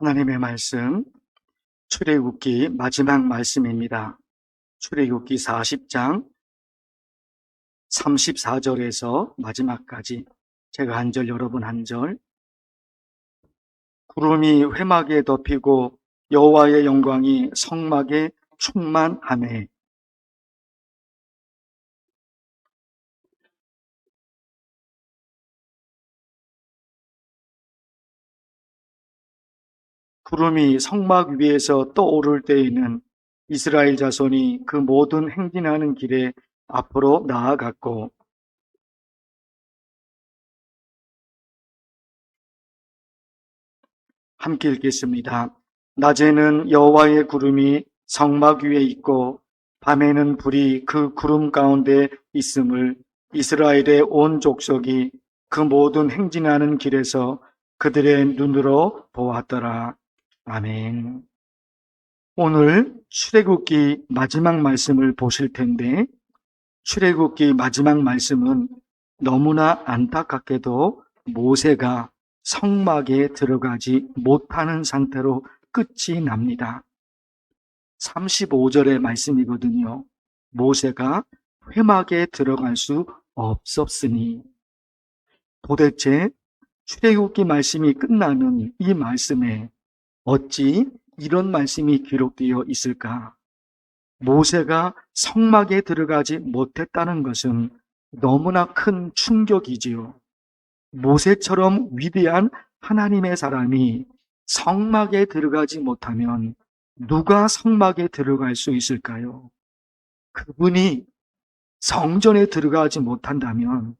하나님의 말씀, 출애굽기 마지막 말씀입니다. 출애굽기 40장 34절에서 마지막까지 제가 한 절, 여러분 한 절. 구름이 회막에 덮이고 여호와의 영광이 성막에 충만하매 구름이 성막 위에서 떠오를 때에는 이스라엘 자손이 그 모든 행진하는 길에 앞으로 나아갔고 함께 읽겠습니다. 낮에는 여호와의 구름이 성막 위에 있고 밤에는 불이 그 구름 가운데 있음을 이스라엘의 온 족속이 그 모든 행진하는 길에서 그들의 눈으로 보았더라. 아멘. 오늘 출애굽기 마지막 말씀을 보실 텐데 출애굽기 마지막 말씀은 너무나 안타깝게도 모세가 성막에 들어가지 못하는 상태로 끝이 납니다. 35절의 말씀이거든요. 모세가 회막에 들어갈 수 없었으니. 도대체 출애굽기 말씀이 끝나는 이 말씀에 어찌 이런 말씀이 기록되어 있을까? 모세가 성막에 들어가지 못했다는 것은 너무나 큰 충격이지요. 모세처럼 위대한 하나님의 사람이 성막에 들어가지 못하면 누가 성막에 들어갈 수 있을까요? 그분이 성전에 들어가지 못한다면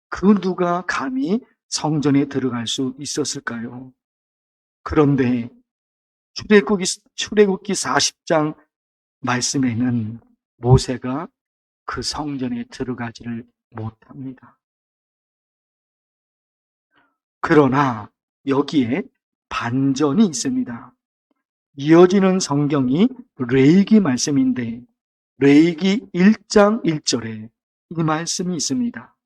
그 누가 감히 성전에 들어갈 수 있었을까요? 그런데 출애굽기 40장 말씀에는 모세가 그 성전에 들어가지를 못합니다. 그러나 여기에 반전이 있습니다. 이어지는 성경이 레위기 말씀인데 레위기 1장 1절에 이 말씀이 있습니다.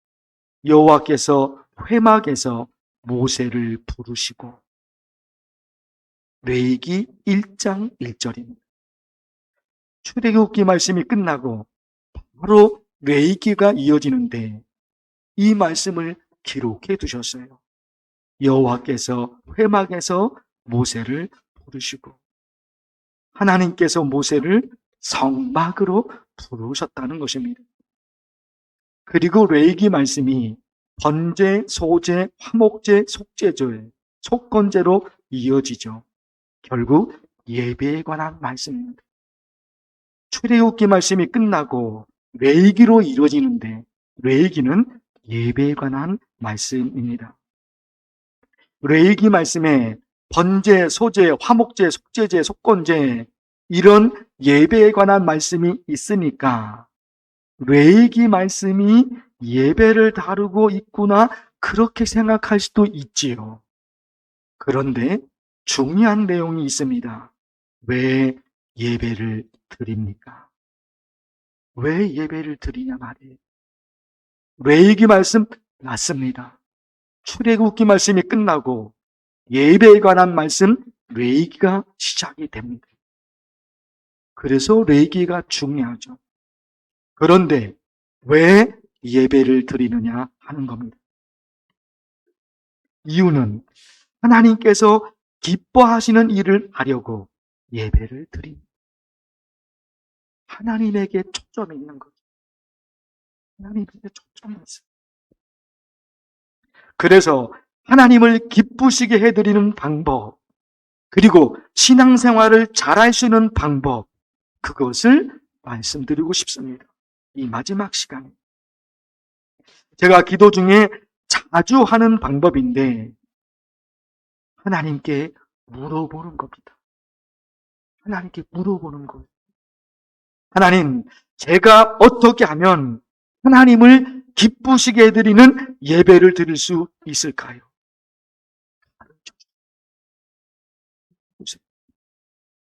여호와께서 회막에서 모세를 부르시고. 레위기 1장 1절입니다. 출애굽기 말씀이 끝나고 바로 레위기가 이어지는데 이 말씀을 기록해 두셨어요. 여호와께서 회막에서 모세를 부르시고 하나님께서 모세를 성막으로 부르셨다는 것입니다. 그리고 레위기 말씀이 번제, 소제, 화목제, 속죄제, 속건제로 이어지죠. 결국 예배에 관한 말씀입니다. 출애굽기 말씀이 끝나고 레위기로 이루어지는데 레위기는 예배에 관한 말씀입니다. 레위기 말씀에 번제, 소제, 화목제, 속죄제, 속건제 이런 예배에 관한 말씀이 있으니까 레위기 말씀이 예배를 다루고 있구나 그렇게 생각할 수도 있지요. 그런데 중요한 내용이 있습니다. 왜 예배를 드립니까? 왜 예배를 드리냐 말이에요. 레위기 말씀 맞습니다. 출애굽기 말씀이 끝나고 예배에 관한 말씀 레위기가 시작이 됩니다. 그래서 레위기가 중요하죠. 그런데 왜 예배를 드리느냐 하는 겁니다. 이유는 하나님께서 기뻐하시는 일을 하려고 예배를 드립니다. 하나님에게 초점이 있는 거죠. 하나님에게 초점이 있어요. 그래서 하나님을 기쁘시게 해드리는 방법, 그리고 신앙생활을 잘할 수 있는 방법, 그것을 말씀드리고 싶습니다. 이 마지막 시간에. 제가 기도 중에 자주 하는 방법인데 하나님께 물어보는 겁니다. 하나님께 물어보는 거예요. 하나님, 제가 어떻게 하면 하나님을 기쁘시게 해드리는 예배를 드릴 수 있을까요?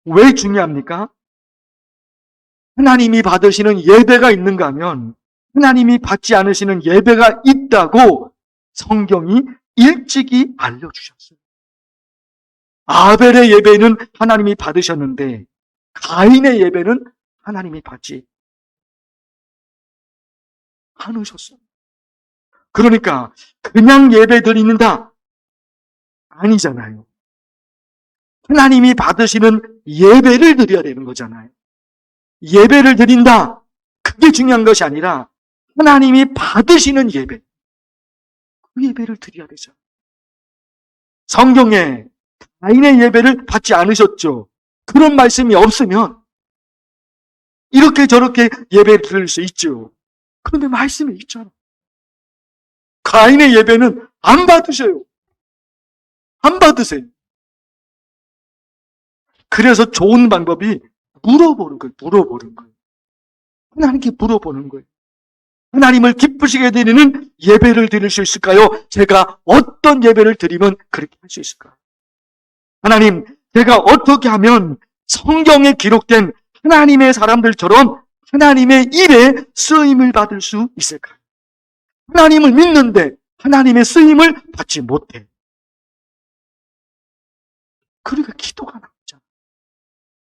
왜 중요합니까? 하나님이 받으시는 예배가 있는가 하면 하나님이 받지 않으시는 예배가 있다고 성경이 일찍이 알려주셨어요. 아벨의 예배는 하나님이 받으셨는데 가인의 예배는 하나님이 받지 않으셨어요. 그러니까 그냥 예배 드리는다 아니잖아요. 하나님이 받으시는 예배를 드려야 되는 거잖아요. 예배를 드린다, 그게 중요한 것이 아니라 하나님이 받으시는 예배, 그 예배를 드려야 되죠. 성경에 가인의 예배를 받지 않으셨죠. 그런 말씀이 없으면 이렇게 저렇게 예배를 드릴 수 있죠. 그런데 말씀이 있잖아. 가인의 예배는 안 받으셔요. 안 받으세요. 그래서 좋은 방법이 물어보는 거예요. 물어보는 거예요. 하나님께 물어보는 거예요. 하나님을 기쁘시게 드리는 예배를 드릴 수 있을까요? 제가 어떤 예배를 드리면 그렇게 할 수 있을까요? 하나님, 제가 어떻게 하면 성경에 기록된 하나님의 사람들처럼 하나님의 일에 쓰임을 받을 수 있을까요? 하나님을 믿는데 하나님의 쓰임을 받지 못해. 그러니까 기도가 나오잖아.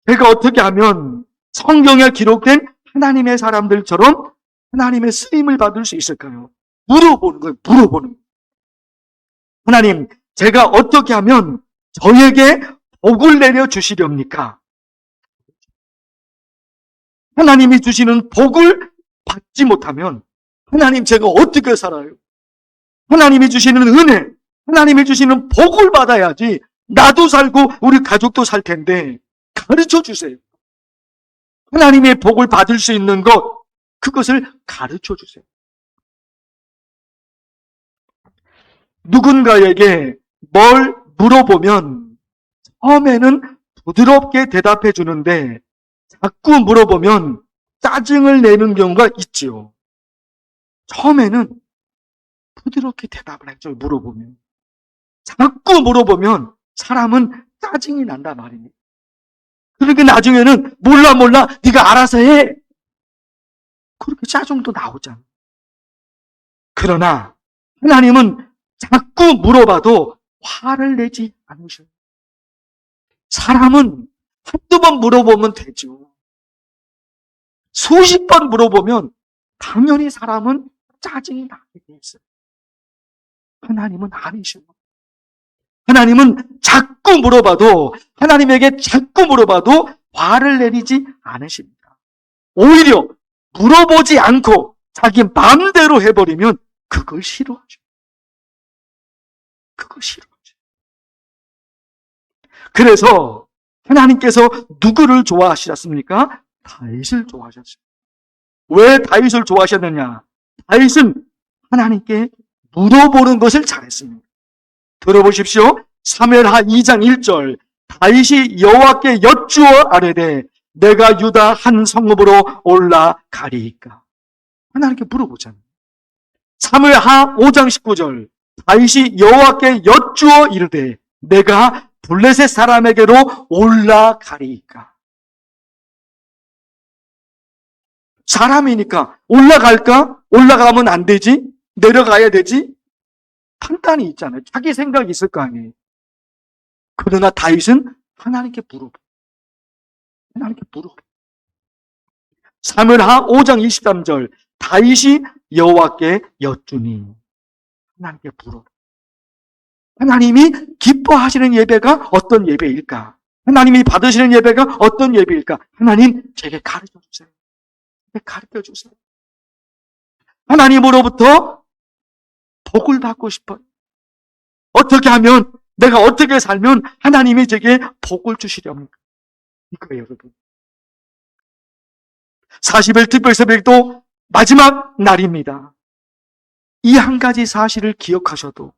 제가 어떻게 하면 성경에 기록된 하나님의 사람들처럼 하나님의 쓰임을 받을 수 있을까요? 물어보는 거예요. 물어보는 거예요. 하나님, 제가 어떻게 하면 저에게 복을 내려 주시렵니까? 하나님이 주시는 복을 받지 못하면 하나님, 제가 어떻게 살아요? 하나님이 주시는 은혜, 하나님이 주시는 복을 받아야지 나도 살고 우리 가족도 살 텐데 가르쳐 주세요. 하나님의 복을 받을 수 있는 것, 그것을 가르쳐 주세요. 누군가에게 뭘 물어보면 처음에는 부드럽게 대답해 주는데 자꾸 물어보면 짜증을 내는 경우가 있지요. 처음에는 부드럽게 대답을 하죠. 물어보면. 자꾸 물어보면 사람은 짜증이 난다 말입니다. 그러니까 나중에는 몰라 네가 알아서 해. 그렇게 짜증도 나오잖아. 그러나 하나님은 자꾸 물어봐도 화를 내지 않으셔요. 사람은 한두 번 물어보면 되죠. 수십 번 물어보면 당연히 사람은 짜증이 나게 돼 있어요. 하나님은 아니셔요. 하나님은 자꾸 물어봐도, 하나님에게 자꾸 물어봐도 화를 내리지 않으십니다. 오히려 물어보지 않고 자기 마음대로 해버리면 그걸 싫어하죠. 그거 싫어하죠. 그래서 하나님께서 누구를 좋아하셨습니까? 다윗을 좋아하셨어요. 왜 다윗을 좋아하셨느냐? 다윗은 하나님께 물어보는 것을 잘했습니다. 들어보십시오. 사무엘하 2장 1절, 다윗이 여호와께 여쭈어 아뢰되 내가 유다 한 성읍으로 올라가리이까? 하나님께 물어보잖아요. 사무엘하 5장 19절, 다윗이 여호와께 여쭈어 이르되 내가 블레셋 사람에게로 올라가리이까? 사람이니까 올라갈까? 올라가면 안 되지? 내려가야 되지? 판단이 있잖아요. 자기 생각이 있을 거 아니에요. 그러나 다윗은 하나님께 물어봐. 하나님께 물어봐. 사무엘하 5장 23절, 다윗이 여호와께 여쭈니. 하나님께 물어봐. 하나님이 기뻐하시는 예배가 어떤 예배일까? 하나님이 받으시는 예배가 어떤 예배일까? 하나님, 제게 가르쳐 주세요. 가르쳐 주세요. 하나님으로부터 복을 받고 싶어요. 어떻게 하면, 내가 어떻게 살면 하나님이 제게 복을 주시렵니까? 이거예요, 여러분. 40일 특별새벽도 마지막 날입니다. 이 한 가지 사실을 기억하셔도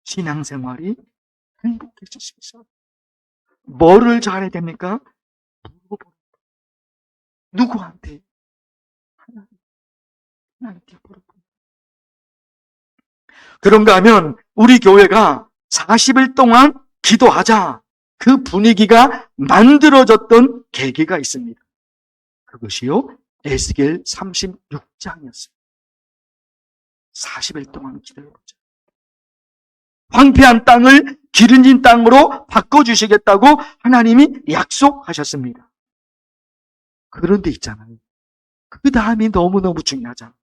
신앙생활이 행복해질 수 있어요. 뭐를 잘해야 됩니까? 누구한테? 하나님께 물어보는. 그런가 하면 우리 교회가 40일 동안 기도하자, 그 분위기가 만들어졌던 계기가 있습니다. 그것이요, 에스겔 36장이었어요. 40일 동안 기도해보자. 황폐한 땅을 기름진 땅으로 바꿔주시겠다고 하나님이 약속하셨습니다. 그런데 있잖아요. 그 다음이 너무너무 중요하잖아요.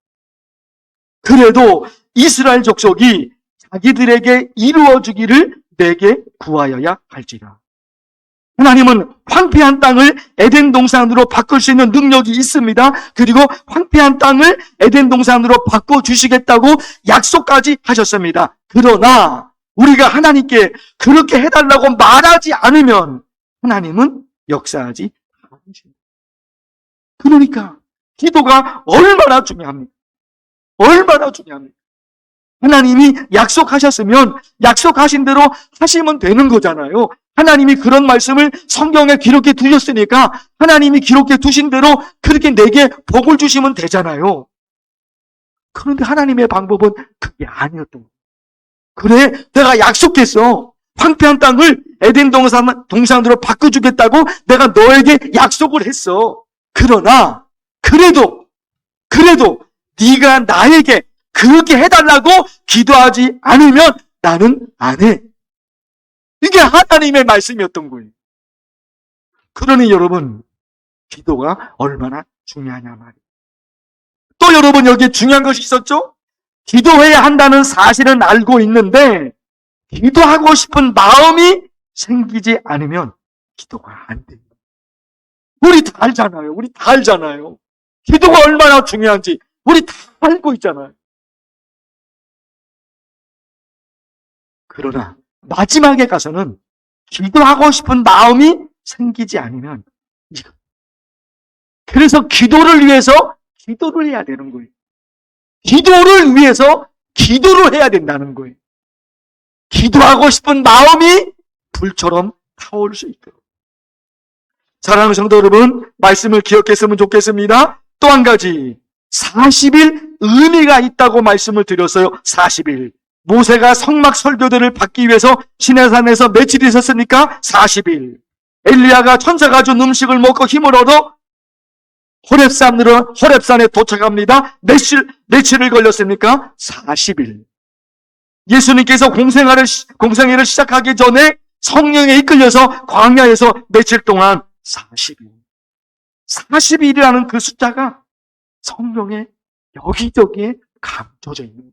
그래도 이스라엘 족속이 자기들에게 이루어주기를 내게 구하여야 할지라. 하나님은 황폐한 땅을 에덴 동산으로 바꿀 수 있는 능력이 있습니다. 그리고 황폐한 땅을 에덴 동산으로 바꿔주시겠다고 약속까지 하셨습니다. 그러나 우리가 하나님께 그렇게 해달라고 말하지 않으면 하나님은 역사하지 않으십니다. 그러니까 기도가 얼마나 중요합니까? 얼마나 중요합니까? 하나님이 약속하셨으면 약속하신 대로 하시면 되는 거잖아요. 하나님이 그런 말씀을 성경에 기록해 두셨으니까 하나님이 기록해 두신 대로 그렇게 내게 복을 주시면 되잖아요. 그런데 하나님의 방법은 그게 아니었던 거예요. 그래, 내가 약속했어. 황폐한 땅을 에덴 동산으로 바꿔주겠다고 내가 너에게 약속을 했어. 그러나 그래도 네가 나에게 그렇게 해달라고 기도하지 않으면 나는 안 해. 이게 하나님의 말씀이었던 거예요. 그러니 여러분, 기도가 얼마나 중요하냐 말이에요. 또 여러분, 여기 중요한 것이 있었죠? 기도해야 한다는 사실은 알고 있는데 기도하고 싶은 마음이 생기지 않으면 기도가 안 돼요. 우리 다 알잖아요. 우리 다 알잖아요. 기도가 얼마나 중요한지 우리 다 알고 있잖아요. 그러나 마지막에 가서는 기도하고 싶은 마음이 생기지 않으면 그래서 기도를 위해서 기도를 해야 되는 거예요. 기도를 위해서 기도를 해야 된다는 거예요. 기도하고 싶은 마음이 불처럼 타오를 수 있도록. 사랑하는 성도 여러분, 말씀을 기억했으면 좋겠습니다. 또 한 가지, 40일 의미가 있다고 말씀을 드렸어요. 40일. 모세가 성막 설교들을 받기 위해서 시내산에서 며칠 있었습니까? 40일. 엘리야가 천사가 준 음식을 먹고 힘을 얻어 호렙산에 도착합니다. 며칠을 걸렸습니까? 40일. 예수님께서 공생애를 시작하기 전에 성령에 이끌려서 광야에서 며칠 동안 40일. 40일이라는 그 숫자가 성경에 여기저기에 감춰져 있는 거예요.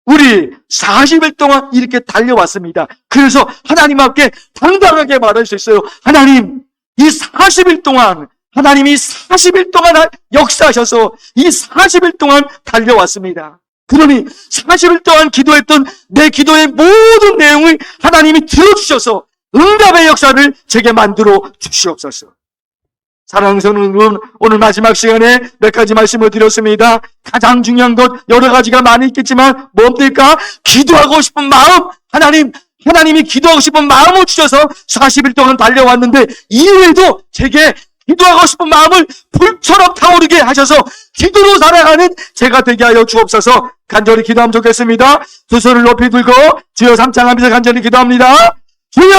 우리 40일 동안 이렇게 달려왔습니다. 그래서 하나님 앞에 당당하게 말할 수 있어요. 하나님, 이 40일 동안 하나님이 40일 동안 역사하셔서 이 40일 동안 달려왔습니다. 그러니 40일 동안 기도했던 내 기도의 모든 내용을 하나님이 들어주셔서 응답의 역사를 제게 만들어 주시옵소서. 사랑하는 성도 여러분, 오늘 마지막 시간에 몇 가지 말씀을 드렸습니다. 가장 중요한 것 여러 가지가 많이 있겠지만 뭡니까? 기도하고 싶은 마음. 하나님이 기도하고 싶은 마음을 주셔서 40일 동안 달려왔는데 이후에도 제게 기도하고 싶은 마음을 불처럼 타오르게 하셔서 기도로 살아가는 제가 되게 하여 주옵소서. 간절히 기도하면 좋겠습니다. 두 손을 높이 들고 주여 삼창하면서 간절히 기도합니다. 주여!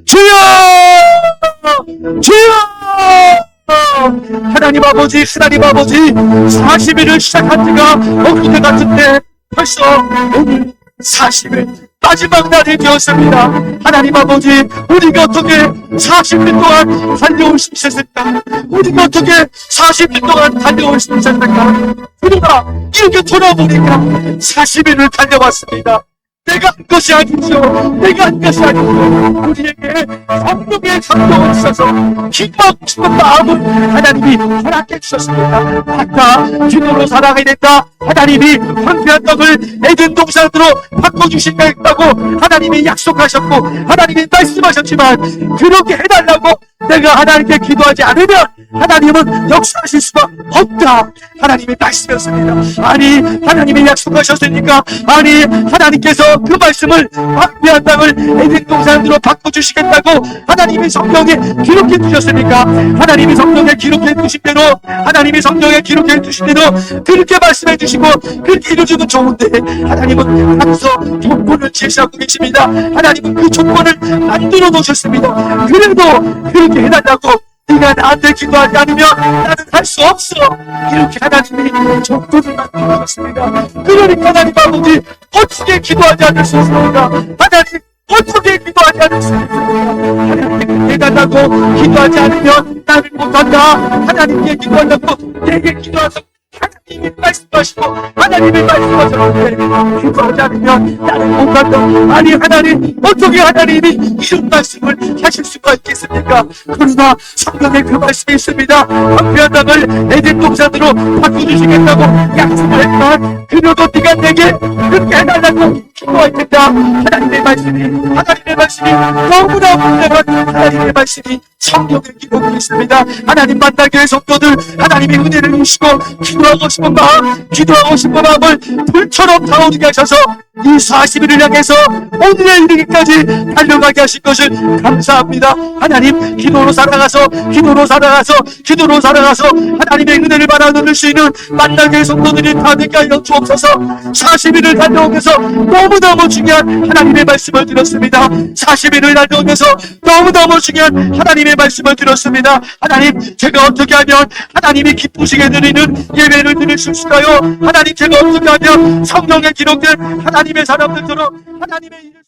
주여! 주여! 하나님 아버지, 40일을 시작한 지가 엊그제 같은데 벌써 오늘 40일 마지막 날이 되었습니다. 하나님 아버지, 우리가 어떻게 40일 동안 달려올 수 있었을까? 우리가 어떻게 40일 동안 달려올 수 있었을까? 그러나 이렇게 돌아보니까 40일을 달려왔습니다. 내가 한 것이 아니죠. 내가 한 것이 아니죠. 우리에게 성령의 감동을 주셔서 기도하고 싶은 마음을 하나님이 허락해 주셨습니다. 아까 기도로 살아가야 된다. 하나님이 황폐한 땅을 에덴 동산으로 바꿔주시겠다고 하나님이 약속하셨고 하나님이 말씀하셨지만 그렇게 해달라고 내가 하나님께 기도하지 않으면 하나님은 역사하실 수가 없다. 하나님이 말씀이었습니다. 아니, 하나님이 약속하셨으니까, 아니, 하나님께서 그 말씀을 황폐한 땅을 에덴 동산으로 바꿔주시겠다고 하나님이 성경에 기록해 두셨으니까, 하나님이 성경에 기록해 두신 대로, 하나님이 성경에 기록해 두신 대로 그렇게 말씀해 주시고 그렇게 이루어주면 좋은데, 하나님은 항상 조건을 제시하고 계십니다. 하나님은 그 조건을 만들어 놓으셨습니다. 그래도 그렇게 해달라고 네가 나한테 기도하지 않으면 나는 할 수 없어. 이렇게 하나님이 적군을 만들어 주십니다. 그러니까 하나님 아버지 어떻게 기도하지 않을 수 있습니까? 하나님 어떻게 기도하지 않을 수 있습니까? 하나님께 해달라고 기도하지 않으면 나를 못한다. 하나님께 기도하려고 내게 기도하서 하나님이 말씀하시고 하나님이 말씀하셨는데 기도하지 않으면 나는 못한다. 아니 하나님 어떻게 하나님이 이런 말씀을 하실 수가 있겠습니까? 그러나 성경에 그 말씀이 있습니다. 황폐한 땅을 에덴 동산으로 바꿔주시겠다고 약속을 했지만 그래도 네가 내게 그렇게 해달라고 기도할 텐다. 하나님의 말씀이 너무나 분명한 하나님의 말씀이 성경에 기록되어 있습니다. 하나님 만나교회 성도들 하나님의 은혜를 주시고 기도하고 싶은 마음을 불처럼 타오르게 하셔서 이 40일을 향해서 오늘에 이르기까지 달려가게 하신 것을 감사합니다. 하나님 기도로 살아가서 하나님의 은혜를 받아 누릴 수 있는 만나교회 성도들이 다 되게 하여 주옵소서. 40일을 달려오면서 너무너무 중요한 하나님의 말씀을 들었습니다. 40일을 달려오면서 너무너무 중요한 하나님의 말씀을 들었습니다. 하나님 제가 어떻게 하면 하나님이 기쁘시게 드리는 예배를 드릴 수 있을까요? 하나님 제가 어떻게 하면 성경에 기록된 하나님의 사람들처럼 하나님의 일을